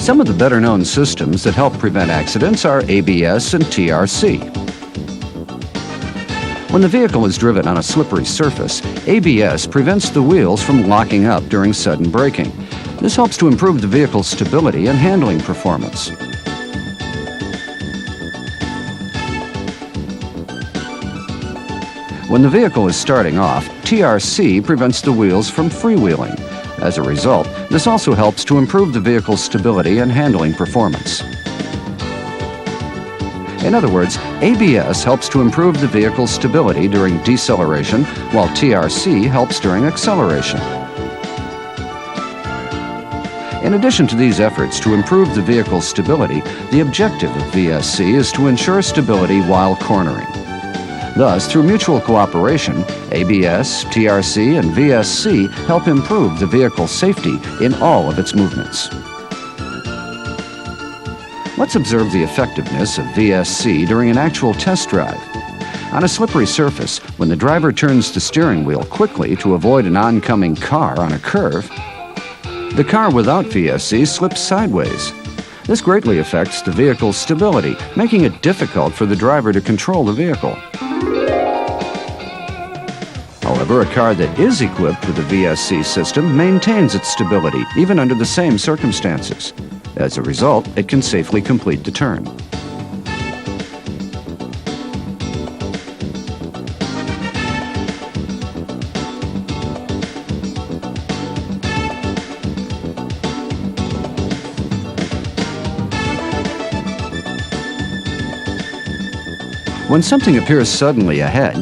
Some of the better-known systems that help prevent accidents are ABS and TRC. When the vehicle is driven on a slippery surface, ABS prevents the wheels from locking up during sudden braking. This helps to improve the vehicle's stability and handling performance. When the vehicle is starting off, TRC prevents the wheels from freewheeling. As a result, this also helps to improve the vehicle's stability and handling performance. In other words, ABS helps to improve the vehicle's stability during deceleration, while TRC helps during acceleration. In addition to these efforts to improve the vehicle's stability, the objective of VSC is to ensure stability while cornering. Thus, through mutual cooperation, ABS, TRC, and VSC help improve the vehicle's safety in all of its movements. Let's observe the effectiveness of VSC during an actual test drive. On a slippery surface, when the driver turns the steering wheel quickly to avoid an oncoming car on a curve, the car without VSC slips sideways. This greatly affects the vehicle's stability, making it difficult for the driver to control the vehicle. However, a car that is equipped with a VSC system maintains its stability even under the same circumstances. As a result, it can safely complete the turn. When something appears suddenly ahead,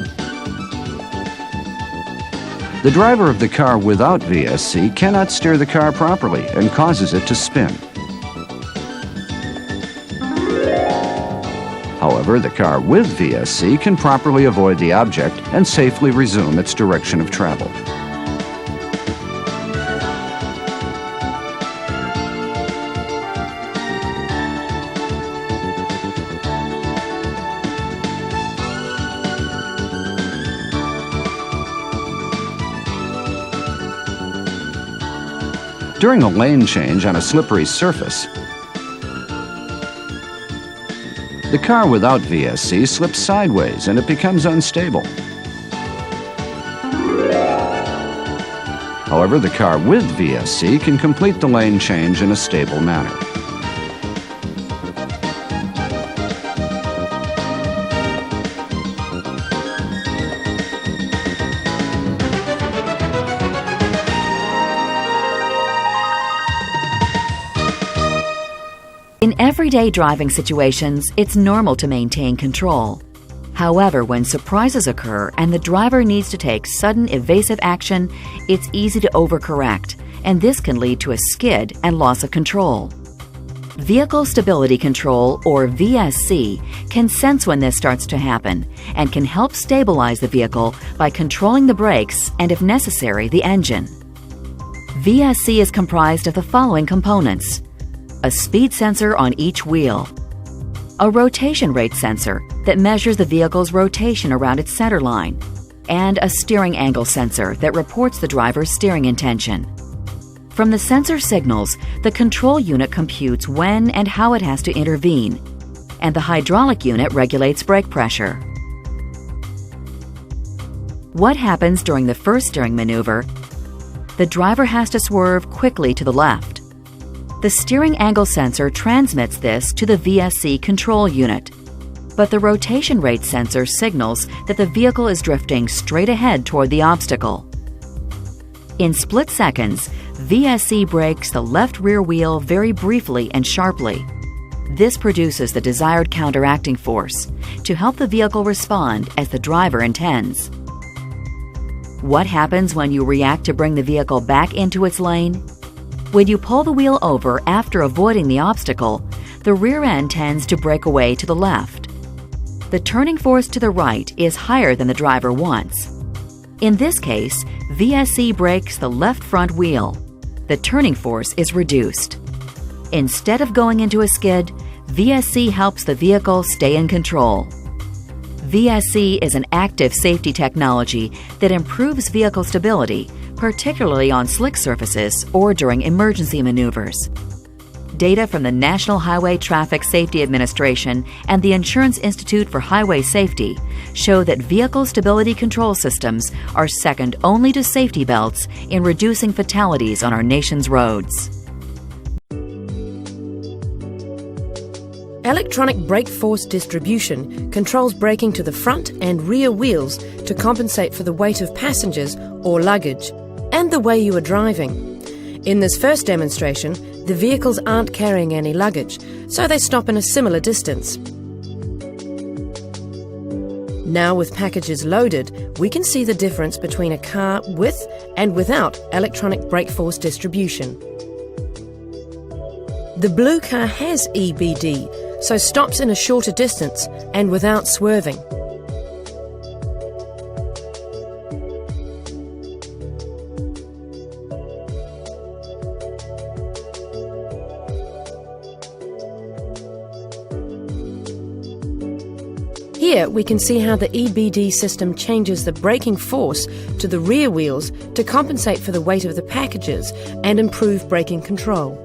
the driver of the car without VSC cannot steer the car properly and causes it to spin. However, the car with VSC can properly avoid the object and safely resume its direction of travel. During a lane change on a slippery surface, the car without VSC slips sideways and it becomes unstable. However, the car with VSC can complete the lane change in a stable manner. In everyday driving situations, it's normal to maintain control. However, when surprises occur and the driver needs to take sudden evasive action, it's easy to overcorrect, and this can lead to a skid and loss of control. Vehicle Stability Control, or VSC, can sense when this starts to happen and can help stabilize the vehicle by controlling the brakes and, if necessary, the engine. VSC is comprised of the following components: a speed sensor on each wheel, a rotation rate sensor that measures the vehicle's rotation around its center line, and a steering angle sensor that reports the driver's steering intention. From the sensor signals, the control unit computes when and how it has to intervene, and the hydraulic unit regulates brake pressure. What happens during the first steering maneuver? The driver has to swerve quickly to the left. The steering angle sensor transmits this to the VSC control unit, but the rotation rate sensor signals that the vehicle is drifting straight ahead toward the obstacle. In split seconds, VSC brakes the left rear wheel very briefly and sharply. This produces the desired counteracting force to help the vehicle respond as the driver intends. What happens when you react to bring the vehicle back into its lane? When you pull the wheel over after avoiding the obstacle, the rear end tends to break away to the left. The turning force to the right is higher than the driver wants. In this case, VSC brakes the left front wheel. The turning force is reduced. Instead of going into a skid, VSC helps the vehicle stay in control. VSC is an active safety technology that improves vehicle stability, particularly on slick surfaces or during emergency maneuvers. Data from the National Highway Traffic Safety Administration and the Insurance Institute for Highway Safety show that vehicle stability control systems are second only to safety belts in reducing fatalities on our nation's roads. Electronic brake force distribution controls braking to the front and rear wheels to compensate for the weight of passengers or luggage and the way you are driving. In this first demonstration, the vehicles aren't carrying any luggage, so they stop in a similar distance. Now, with packages loaded, we can see the difference between a car with and without electronic brake force distribution. The blue car has EBD, so stops in a shorter distance and without swerving. Here we can see how the EBD system changes the braking force to the rear wheels to compensate for the weight of the packages and improve braking control.